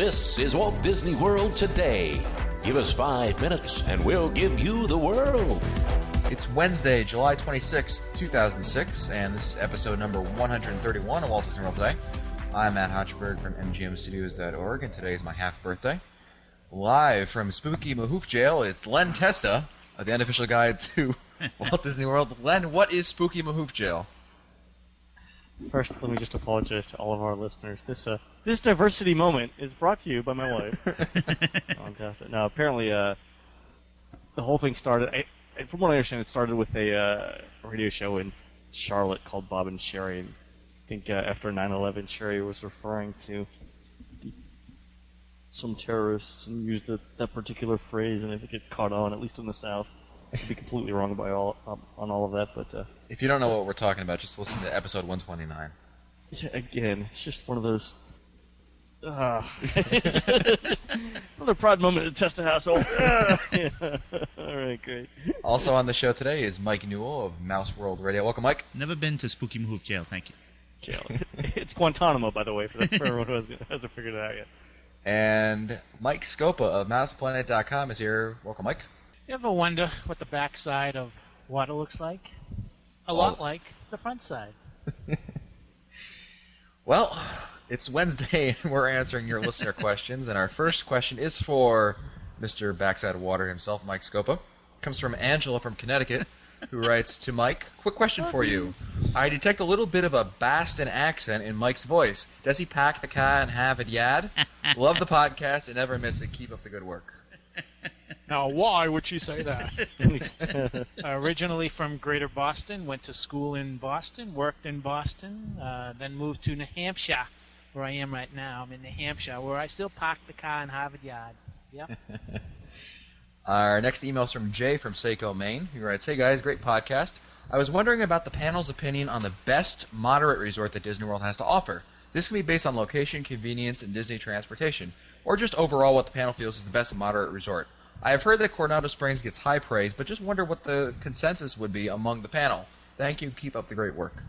This is Walt Disney World Today. Give us 5 minutes and we'll give you the world. It's Wednesday, July 26th, 2006, and this is episode number 131 of Walt Disney World Today. I'm Matt Hochberg from MGMstudios.org, and today is my half-birthday. Live from Spooky Mahoof Jail, it's Len Testa, the unofficial guide to Walt Disney World. Len, what is Spooky Mahoof Jail? First, let me just apologize to all of our listeners. This diversity moment is brought to you by my wife. Fantastic. Now, apparently, the whole thing started. From what I understand, it started with a radio show in Charlotte called Bob and Sherry. And I think after 9/11, Sherry was referring to some terrorists and used that particular phrase, and I think it caught on, at least in the South. I could be completely wrong on all of that, but if you don't know what we're talking about, just listen to episode 129. Yeah, again, it's just one of those. Another proud moment in the Testa household. Yeah. All right, great. Also on the show today is Mike Newell of Mouse World Radio. Welcome, Mike. Never been to Spooky Mahoof Jail, thank you. Jail. It's Guantanamo, by the way, for everyone who hasn't figured it out yet. And Mike Scopa of MousePlanet.com is here. Welcome, Mike. You ever wonder what the backside of water looks like? A lot like the front side. Well, it's Wednesday, and we're answering your listener questions. And our first question is for Mr. Backside of Water himself, Mike Scopa. It comes from Angela from Connecticut, who writes to Mike, quick question for you. I detect a little bit of a Boston accent in Mike's voice. Does he pack the car and have it yad? Love the podcast and never miss it. Keep up the good work. Now, why would she say that? Originally from Greater Boston, went to school in Boston, worked in Boston, then moved to New Hampshire, where I am right now. I'm in New Hampshire, where I still park the car in Harvard Yard. Yep. Our next email is from Jay from Saco, Maine, who writes, Hey guys, great podcast. I was wondering about the panel's opinion on the best moderate resort that Disney World has to offer. This can be based on location, convenience, and Disney transportation, or just overall what the panel feels is the best moderate resort. I have heard that Coronado Springs gets high praise, but just wonder what the consensus would be among the panel. Thank you. Keep up the great work.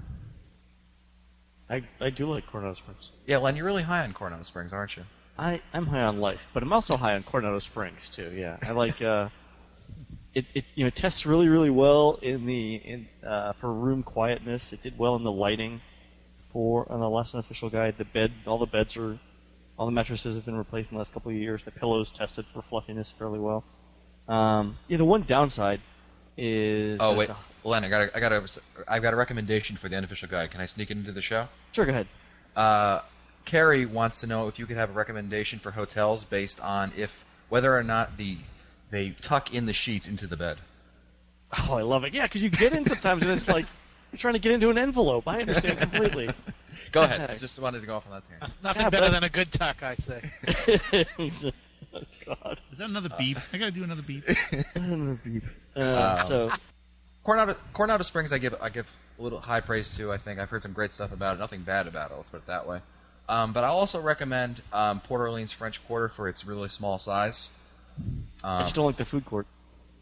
I do like Coronado Springs. Yeah, Len, you're really high on Coronado Springs, aren't you? I'm high on life, but I'm also high on Coronado Springs too. Yeah, I like it tests really really well for room quietness. It did well in the lighting. On the last unofficial guide, all the mattresses have been replaced in the last couple of years. The pillows tested for fluffiness fairly well. The one downside is. Oh wait, Len, I've got a recommendation for the unofficial guide. Can I sneak it into the show? Sure, go ahead. Carrie wants to know if you could have a recommendation for hotels based on whether or not they tuck in the sheets into the bed. Oh, I love it. Yeah, because you get in sometimes and it's like you're trying to get into an envelope. I understand completely. Go ahead. I just wanted to go off on that tangent. Nothing better than a good tuck, I say. Oh, God. Is that another beep? I gotta do another beep. Another beep. Coronado Springs, I give a little high praise to. I think I've heard some great stuff about it. Nothing bad about it. Let's put it that way. But I'll also recommend Port Orleans French Quarter for its really small size. I just don't like the food court.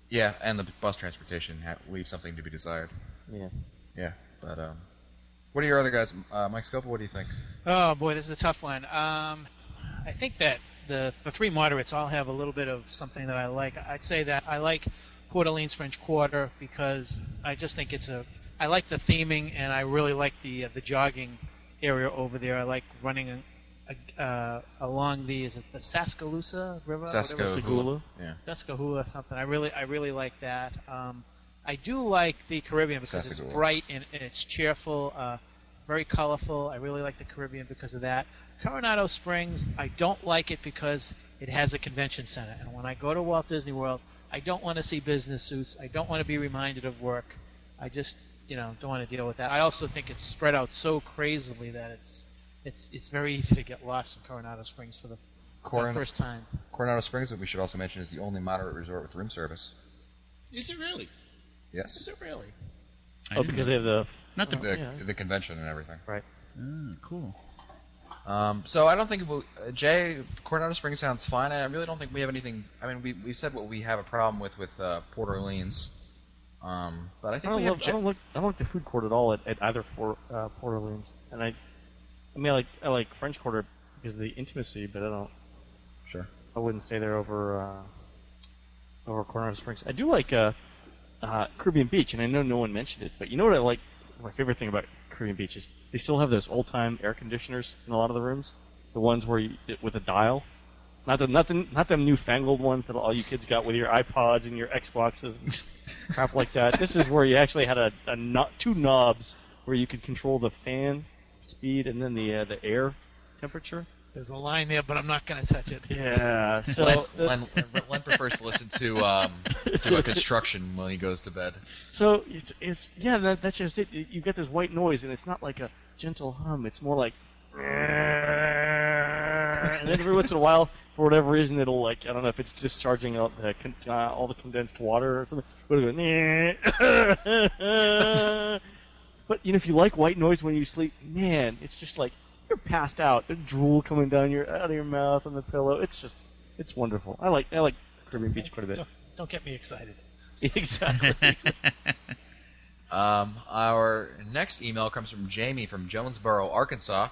Yeah, and the bus transportation leaves something to be desired. Yeah. Yeah, but what are your other guys? Mike Scopa, what do you think? Oh boy, this is a tough one. I think that the three moderates all have a little bit of something that I like. I'd say that I like Port Orleans French Quarter because I just think I like the theming, and I really like the jogging area over there. I like running along the Saskaloosa River? Saskahula. Yeah. Saskahula, something. I really like that. I do like the Caribbean because it's bright and it's cheerful, very colorful. I really like the Caribbean because of that. Coronado Springs, I don't like it because it has a convention center. And when I go to Walt Disney World, I don't want to see business suits. I don't want to be reminded of work. I just, don't want to deal with that. I also think it's spread out so crazily that it's very easy to get lost in Coronado Springs for the first time. Coronado Springs, we should also mention, is the only moderate resort with room service. Is it really? Yes. Is it really? Because they have the convention and everything. Right. Cool. So I don't think Coronado Springs sounds fine. I really don't think we have anything. I mean, we said what we have a problem with Port Orleans. But I think I don't like the food court at all at either Port Orleans, and I like French Quarter because of the intimacy, but I don't. Sure. I wouldn't stay there over Coronado Springs. I do like Caribbean Beach, and I know no one mentioned it, but you know what I like? My favorite thing about Caribbean Beach is they still have those old-time air conditioners in a lot of the rooms. The ones where with a dial. Not them newfangled ones that all you kids got with your iPods and your Xboxes and crap like that. This is where you actually had two knobs where you could control the fan speed and then the air temperature. There's a line there, but I'm not going to touch it. Yeah. So Len prefers to listen to a construction when he goes to bed. So it's that's just it. You get this white noise, and it's not like a gentle hum. It's more like, and then every once in a while, for whatever reason, it'll I don't know if it's discharging out all the condensed water or something. But it'll go, but if you like white noise when you sleep, man, it's just like you're passed out. The drool coming down out of your mouth on the pillow. It's wonderful. I like Caribbean Beach quite a bit. Don't get me excited. Exactly. Our next email comes from Jamie from Jonesboro, Arkansas,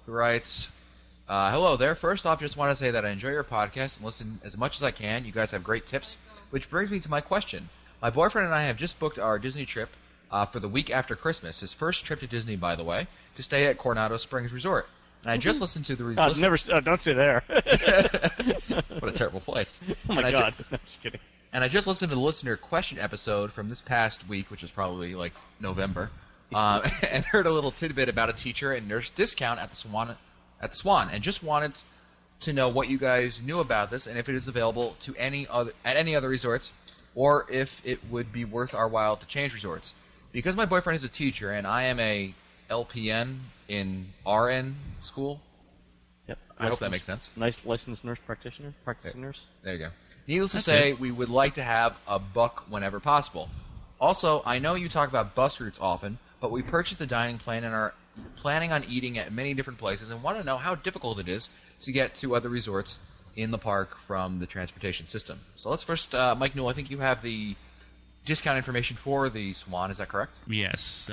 who writes, hello there. First off, just want to say that I enjoy your podcast and listen as much as I can. You guys have great tips, which brings me to my question. My boyfriend and I have just booked our Disney trip for the week after Christmas, his first trip to Disney, by the way, to stay at Coronado Springs Resort. And I just listened to the... don't say there. What a terrible place. Oh, my God. No, just kidding. And I just listened to the listener question episode from this past week, which was probably like November, and heard a little tidbit about a teacher and nurse discount at the Swan, and just wanted to know what you guys knew about this and if it is available to any other resorts, or if it would be worth our while to change resorts. Because my boyfriend is a teacher and I am a LPN in RN school. Yep. I hope that makes sense. Nice licensed nurse practitioner, practicing nurse. There you go. Needless to say, we would like to have a buck whenever possible. Also, I know you talk about bus routes often, but we purchased a dining plan and are planning on eating at many different places and want to know how difficult it is to get to other resorts in the park from the transportation system. So let's first, Mike Newell, I think you have the discount information for the Swan, is that correct? Yes.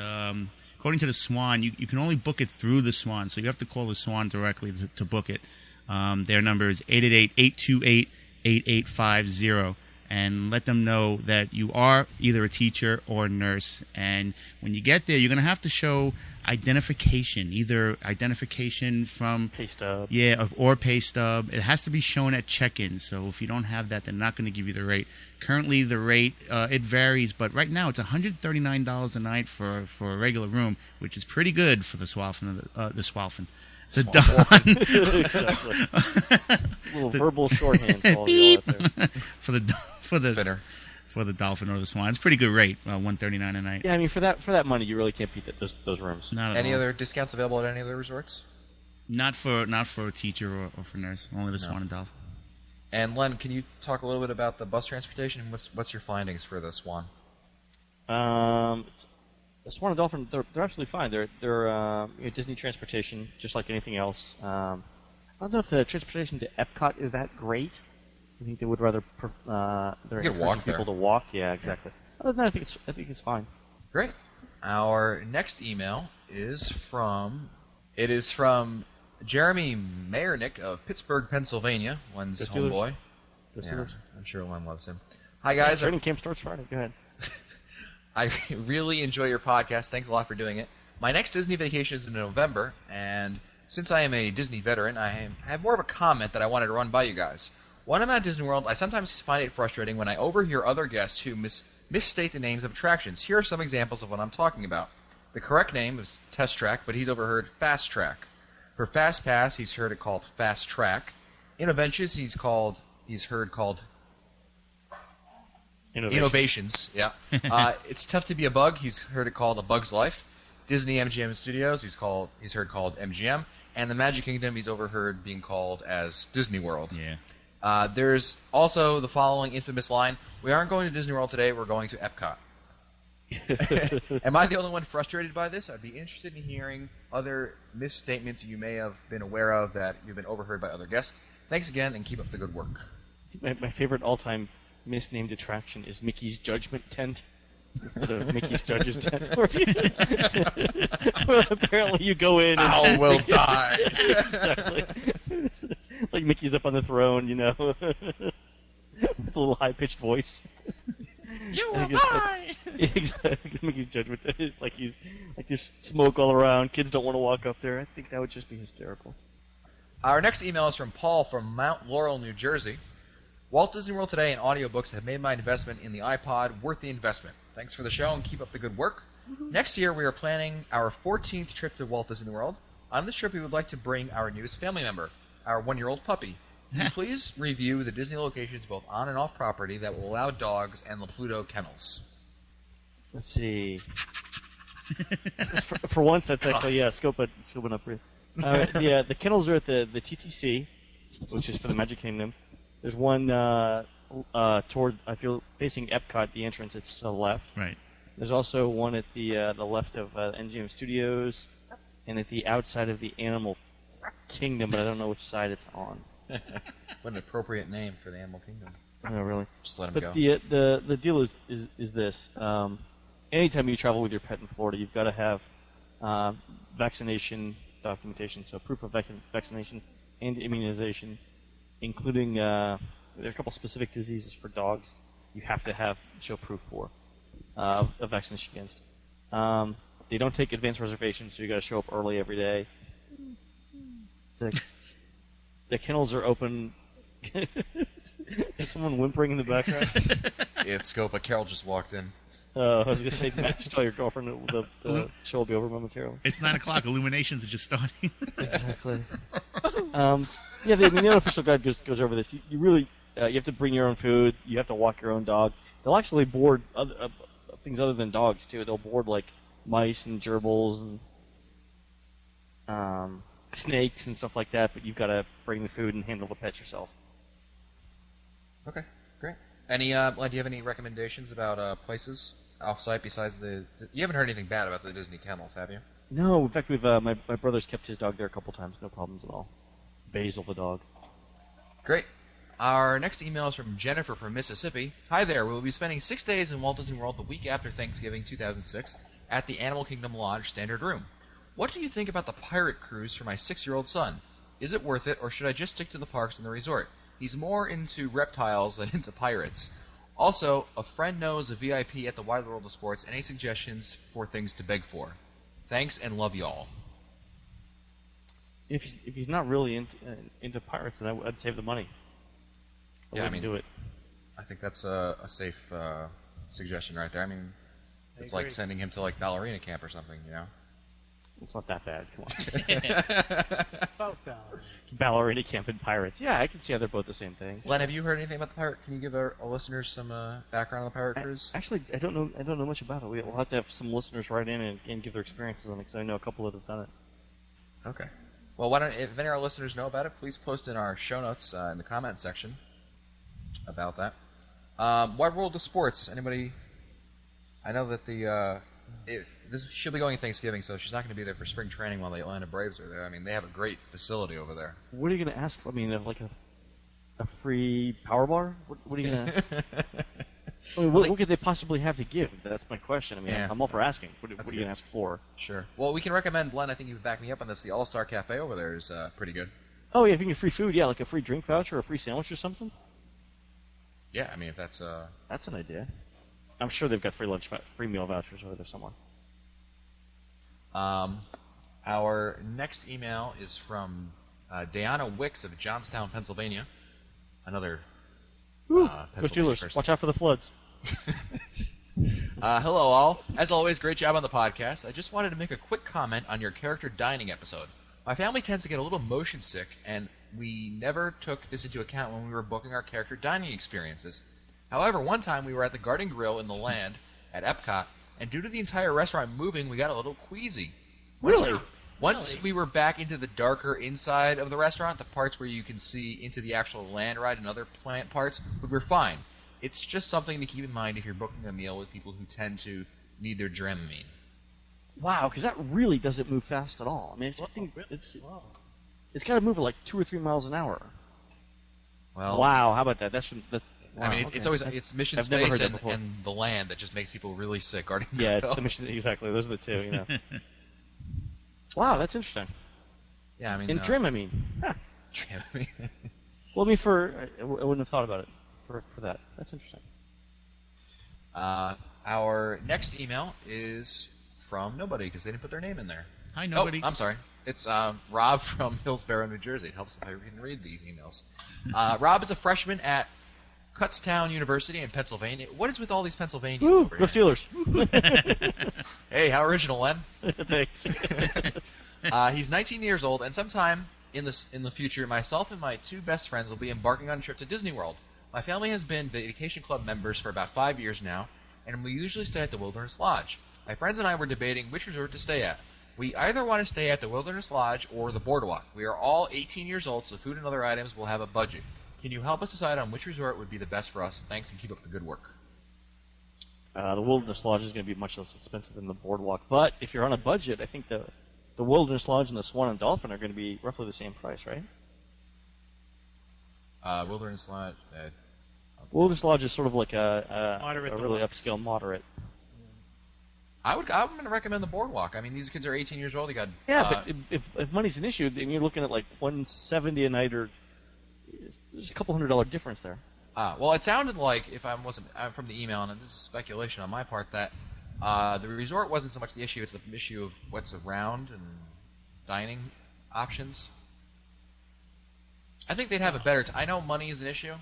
According to the Swan, you can only book it through the Swan, so you have to call the Swan directly to book it. Their number is 888-828-8850, and let them know that you are either a teacher or a nurse. And when you get there, you're going to have to show identification, either identification from pay stub. Yeah, or pay stub. It has to be shown at check-in. So if you don't have that, they're not going to give you the rate. Currently, the rate it varies, but right now it's $139 a night for a regular room, which is pretty good for the Swalfen. The Dawn. Exactly. A little verbal shorthand for all you out there. for the Dolphin or the Swan. It's a pretty good rate, $139 a night. Yeah, I mean for that money, you really can't beat those rooms. Not at Any all. other discounts available at any other resorts? Not for a teacher or for nurse. Only the Swan and Dolphin. And Len, can you talk a little bit about the bus transportation? What's your findings for the Swan? The Swan and Dolphin, they're absolutely fine. They're Disney transportation, just like anything else. I don't know if the transportation to Epcot is that great. I think they would rather they're encouraging people to walk. Yeah, exactly. Other than that, I think it's fine. Great. Our next email is from Jeremy Mayernick of Pittsburgh, Pennsylvania. Len's homeboy. Yeah, I'm sure Len loves him. Hi guys. Training camp starts Friday. Go ahead. I really enjoy your podcast. Thanks a lot for doing it. My next Disney vacation is in November, and since I am a Disney veteran, I have more of a comment that I wanted to run by you guys. When I'm at Disney World, I sometimes find it frustrating when I overhear other guests who misstate the names of attractions. Here are some examples of what I'm talking about. The correct name is Test Track, but he's overheard Fast Track. For Fast Pass, he's heard it called Fast Track. Innoventions, he's heard called Innovations. Yeah. It's Tough to Be a Bug. He's heard it called A Bug's Life. Disney MGM Studios, he's heard called MGM. And the Magic Kingdom, he's overheard being called as Disney World. Yeah. There's also the following infamous line: "We aren't going to Disney World today. We're going to Epcot." Am I the only one frustrated by this? I'd be interested in hearing other misstatements you may have been aware of that you've been overheard by other guests. Thanks again, and keep up the good work. My favorite all-time misnamed attraction is Mickey's Judgment Tent instead of Mickey's Judge's Tent. Well, apparently you go in and All will die. Exactly. Like Mickey's up on the throne, you know, with a little high-pitched voice. You will die! Exactly. Mickey's judgment is like there's smoke all around. Kids don't want to walk up there. I think that would just be hysterical. Our next email is from Paul from Mount Laurel, New Jersey. Walt Disney World Today and audiobooks have made my investment in the iPod worth the investment. Thanks for the show and keep up the good work. Next year, we are planning our 14th trip to Walt Disney World. On this trip, we would like to bring our newest family member, our 1-year-old puppy. Can you please review the Disney locations both on and off property that will allow dogs and the Pluto kennels? Let's see. for once, that's actually scoping up. The kennels are at the TTC, which is for the Magic Kingdom. There's one toward facing Epcot, the entrance. It's to the left. Right. There's also one at the left of MGM Studios, and at the outside of the Animal Kingdom, but I don't know which side it's on. What an appropriate name for the Animal Kingdom. No, really. Just let him But go. the deal is this: anytime you travel with your pet in Florida, you've got to have vaccination documentation, so proof of vaccination and immunization, including there are a couple specific diseases for dogs you have to show proof for of vaccination against. They don't take advance reservations, so you got to show up early every day. The kennels are open. Is someone whimpering in the background? It's Scopa. Carol just walked in. I was going to say, Matt, just tell your girlfriend the show will be over momentarily. It's 9 o'clock. Illuminations are just starting. Exactly. The unofficial guide goes over this. You really you have to bring your own food. You have to walk your own dog. They'll actually board things other than dogs too. They'll board like mice and gerbils and snakes and stuff like that. But you've got to bring the food and handle the pets yourself. Okay, great. Do you have any recommendations about places off-site besides the? You haven't heard anything bad about the Disney kennels, have you? No, in fact, we've my brother's kept his dog there a couple times, no problems at all. Basil the dog. Great. Our next email is from Jennifer from Mississippi. Hi there. We will be spending 6 days in Walt Disney World the week after Thanksgiving 2006 at the Animal Kingdom Lodge Standard Room. What do you think about the pirate cruise for my 6-year-old son? Is it worth it, or should I just stick to the parks and the resort? He's more into reptiles than into pirates. Also, a friend knows a VIP at the Wide World of Sports. Any suggestions for things to beg for? Thanks and love y'all. If he's not really into pirates, then I'd save the money. I wouldn't do it. I think that's a safe suggestion right there. I mean, it's like sending him to like ballerina camp or something, you know? It's not that bad. Come on. About ballerina. Ballerina camp and pirates. Yeah, I can see how they're both the same thing. Len, have you heard anything about the pirate? Can you give our listeners some background on the pirate cruise? Actually, I don't know much about it. We'll have to have some listeners write in and give their experiences on it, because I know a couple that have done it. Okay. Well, if any of our listeners know about it, please post in our show notes in the comments section about that. Wide World of Sports. Anybody? I know that she'll be going Thanksgiving, so she's not going to be there for spring training while the Atlanta Braves are there. I mean, they have a great facility over there. What are you going to ask for? I mean, like a free power bar? What are you going to... I mean, what could they possibly have to give? That's my question. I mean, yeah. I'm all for asking. What are you going to ask for? Sure. Well, we can recommend, Len, I think you would back me up on this, the All-Star Cafe over there is pretty good. Oh, yeah, if you can get free food, yeah, like a free drink voucher or a free sandwich or something? Yeah, I mean, if that's... That's an idea. I'm sure they've got free meal vouchers over there somewhere. Our next email is from Diana Wicks of Johnstown, Pennsylvania. Another Pennsylvania person. Watch out for the floods. Hello, all. As always, great job on the podcast. I just wanted to make a quick comment on your character dining episode. My family tends to get a little motion sick, and we never took this into account when we were booking our character dining experiences. However, one time we were at the Garden Grill in the Land at Epcot, and due to the entire restaurant moving, we got a little queasy. Once we were back into the darker inside of the restaurant, the parts where you can see into the actual land ride and other plant parts, we were fine. It's just something to keep in mind if you're booking a meal with people who tend to need their Dramamine. Wow, because that really doesn't move fast at all. I mean, it's got to move at like 2 or 3 miles an hour. Well, wow, how about that? Wow, I mean, it's Mission Space and the Land that just makes people really sick. Yeah, it's the Mission. Exactly, those are the two. You know. Wow, that's interesting. Yeah, I mean, and Dramamine. Huh. Well, I mean, I wouldn't have thought about it for that. That's interesting. Our next email is from nobody because they didn't put their name in there. Hi, nobody. Oh, I'm sorry. It's Rob from Hillsborough, New Jersey. It helps if I can read these emails. Rob is a freshman at Kutztown University in Pennsylvania. What is with all these Pennsylvanians Woo, over go here? Steelers! Hey, how original, Len. Thanks. He's 19 years old, and sometime in the future, myself and my two best friends will be embarking on a trip to Disney World. My family has been Vacation Club members for about 5 years now, and we usually stay at the Wilderness Lodge. My friends and I were debating which resort to stay at. We either want to stay at the Wilderness Lodge or the Boardwalk. We are all 18 years old, so food and other items will have a budget. Can you help us decide on which resort would be the best for us? Thanks, and keep up the good work. The Wilderness Lodge is going to be much less expensive than the Boardwalk, but if you're on a budget, I think the Wilderness Lodge and the Swan and Dolphin are going to be roughly the same price, right? Wilderness Lodge. Wilderness Lodge is sort of like a Moderate really deluxe. upscale moderate. I'm going to recommend the Boardwalk. I mean, these kids are 18 years old. You got Yeah, but if money's an issue, then you're looking at like $170 a night, or there's a couple $100 difference there. well, it sounded like, if I'm from the email, and this is speculation on my part, that the resort wasn't so much the issue; it's the issue of what's around and dining options. I think they'd have a better. I know money is an issue,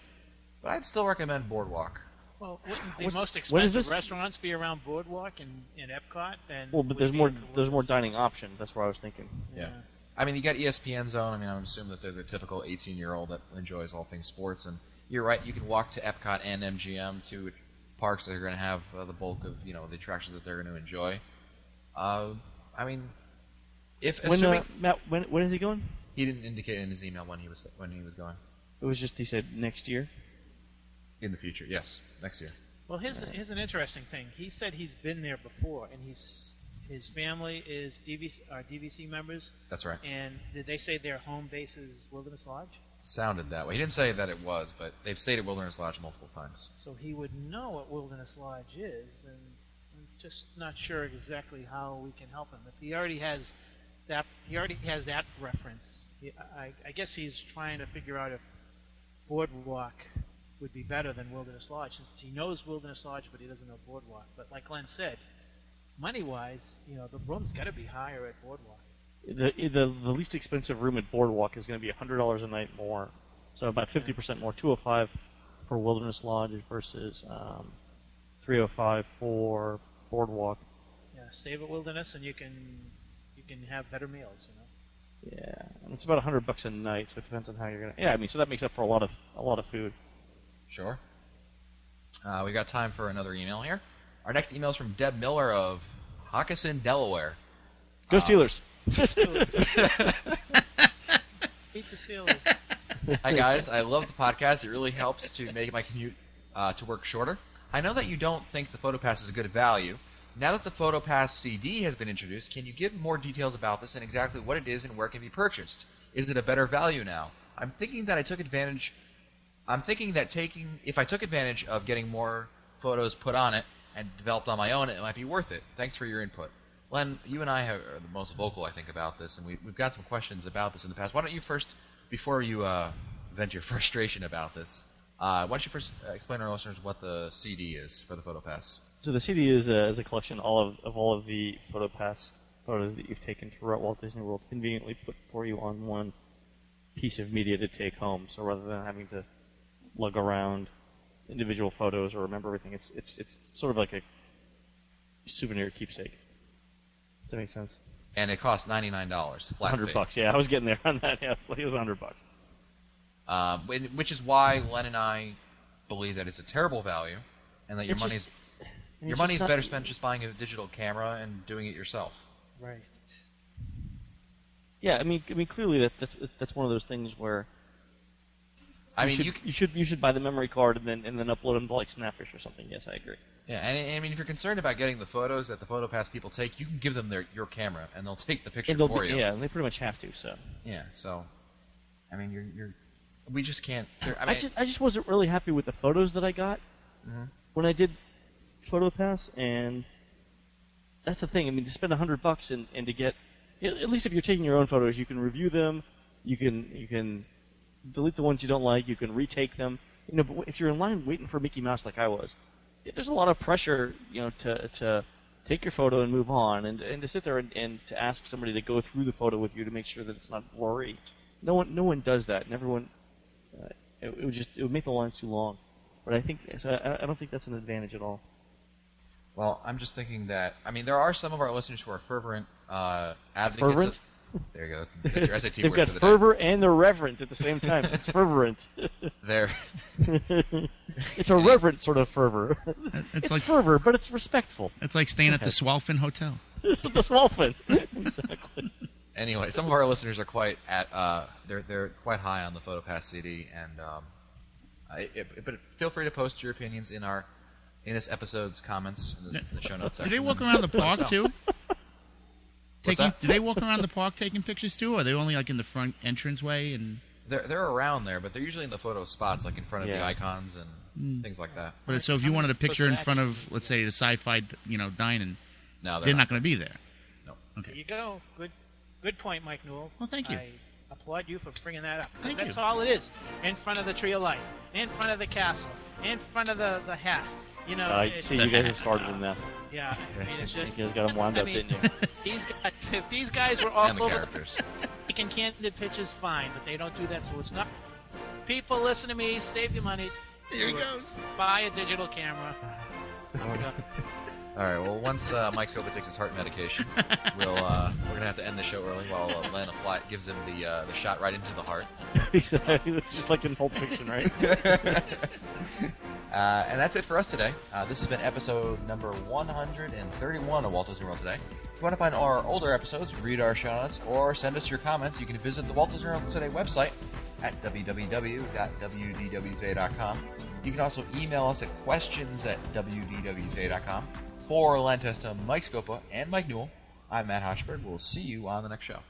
but I'd still recommend Boardwalk. Well, wouldn't the What's- most what is expensive this? restaurants be around Boardwalk in Epcot? Than Well, but would there's be more at the there's more Wilderness? dining options. That's what I was thinking. Yeah. I mean, you got ESPN Zone. I mean, I'm assuming that they're the typical 18-year-old that enjoys all things sports. And you're right. You can walk to Epcot and MGM, two parks that are going to have the bulk of the attractions that they're going to enjoy. I mean, if When assuming Matt, when is he going? he didn't indicate in his email when he was going It was just he said next year. in the future. Yes, next year. Well, here's an interesting thing. He said he's been there before, and his family is DVC members. That's right. And did they say their home base is Wilderness Lodge? It sounded that way. He didn't say that it was, but they've stayed at Wilderness Lodge multiple times. So he would know what Wilderness Lodge is, and I'm just not sure exactly how we can help him. If he already has that reference. I guess he's trying to figure out if Boardwalk would be better than Wilderness Lodge, since he knows Wilderness Lodge, but he doesn't know Boardwalk. But like Glenn said, money-wise, the room's got to be higher at Boardwalk. The least expensive room at Boardwalk is going to be $100 a night more, so about 50% more. $205 for Wilderness Lodge versus $305 for Boardwalk. Yeah, save at Wilderness, and you can have better meals. Yeah, and it's about $100 a night, so it depends on how you're gonna. Yeah, I mean, so that makes up for a lot of food. Sure. We got time for another email here. Our next email is from Deb Miller of Hockenson, Delaware. Go Steelers! Beat the Steelers. Hi guys, I love the podcast. It really helps to make my commute to work shorter. I know that you don't think the PhotoPass is a good value. Now that the PhotoPass CD has been introduced, can you give more details about this and exactly what it is and where it can be purchased? Is it a better value now? I'm thinking that if I took advantage of getting more photos put on it and developed on my own, it might be worth it. Thanks for your input. Len, you and I are the most vocal, I think, about this, and we've got some questions about this in the past. Why don't you first, before you vent your frustration about this, why don't you first explain to our listeners what the CD is for the PhotoPass? So the CD is a collection of all of the PhotoPass photos that you've taken throughout Walt Disney World, conveniently put for you on one piece of media to take home. So rather than having to lug around individual photos or remember everything, it's sort of like a souvenir keepsake. Does that make sense? And it costs $99, flat fee. $100. Yeah, I was getting there on that. Yeah, it was $100. Which is why Len and I believe that it's a terrible value, and that your money's better spent just buying a digital camera and doing it yourself. Right. Yeah, I mean, clearly that's one of those things where you should buy the memory card and then upload them to like Snapfish or something. Yes, I agree. Yeah, and I mean, if you're concerned about getting the photos that the PhotoPass people take, you can give them your camera, and they'll take the picture for you. Yeah, and they pretty much have to. So. Yeah. So, I mean, we just can't. I just wasn't really happy with the photos that I got when I did PhotoPass, and that's the thing. I mean, to spend $100 and to get, at least if you're taking your own photos, you can review them, you can delete the ones you don't like. You can retake them. But if you're in line waiting for Mickey Mouse like I was, there's a lot of pressure, to take your photo and move on, and to sit there and to ask somebody to go through the photo with you to make sure that it's not blurry. No one does that, and everyone. It would make the lines too long. But I don't think that's an advantage at all. Well, I'm just thinking that there are some of our listeners who are fervent advocates. Fervent? There you go. That's your SAT They've word got for the fervor and they're reverent at the same time. It's fervent. There. It's a reverent sort of fervor. It's like fervor, but it's respectful. It's like staying at the Swalfin Hotel. It's the Swalfin. Exactly. Anyway, some of our listeners are quite they're quite high on the PhotoPass CD, and but feel free to post your opinions in this episode's comments in the show notes section. Do they walk around the park too? What's that? Do they walk around the park taking pictures too, or are they only like in the front entranceway? And they're around there, but they're usually in the photo spots, like in front of the icons and things like that. But so if you wanted a picture in front of, let's say, the sci-fi, dining, no, they're not going to be there. No. Okay. There you go. Good point, Mike Newell. Well, thank you. I applaud you for bringing that up. Thank That's you. all it is. In front of the Tree of Life, in front of the castle, in front of the hat. See, you guys have started in that. Yeah, it's just. You guys got them wound up, didn't you? If these guys were all And the over characters. taking candid pictures, fine, but they don't do that, so it's not. People, listen to me. Save your money. Here he goes. Buy a digital camera. All right. Well, once Mike Scopa takes his heart medication, we're gonna have to end the show early while Len gives him the shot right into the heart. It's just like in Pulp Fiction, right? And that's it for us today. This has been episode number 131 of Walt Disney World Today. If you want to find our older episodes, read our show notes, or send us your comments, you can visit the Walt Disney World Today website at www.wdwtoday.com. You can also email us at questions@wdwtoday.com. For Len Testa, Mike Scopa, and Mike Newell, I'm Matt Hochberg. We'll see you on the next show.